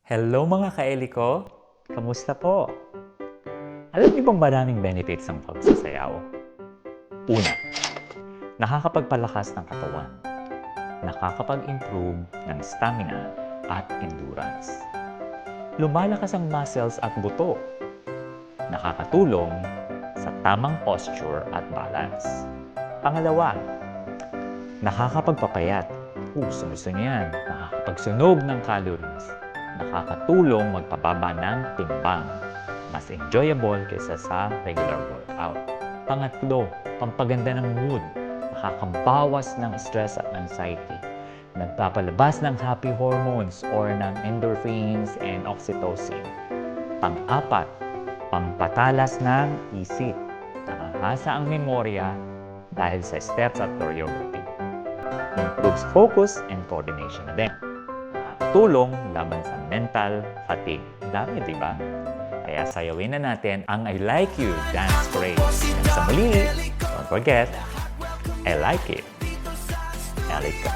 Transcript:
Hello mga kaeli ko! Kamusta po? Alam niyo bang maraming benefits ang pagsasayaw? Una, nakakapagpalakas ng katawan. Nakakapag-improve ng stamina at endurance. Lumalakas ang muscles at buto. Nakakatulong sa tamang posture at balance. Pangalawa, nakakapagpapayat. Gusto niyo yan. Nakakapagsunog ng calories. Nakakatulong magpababa ng timbang. Mas enjoyable kaysa sa regular workout. Pangatlo, pampaganda ng mood. Nakakabawas ng stress at anxiety. Nagpapalabas ng happy hormones or ng endorphins and oxytocin. Pang-apat, pampatalas ng isip. Nakahasa ang memorya dahil sa steps at choreography. Improves focus and coordination na din. Nakakatulong laban sa mental fatigue. Dami, di ba? Kaya sayawin na natin ang I Like You Dance Craze. And sa muli, don't forget, I like it. Elika.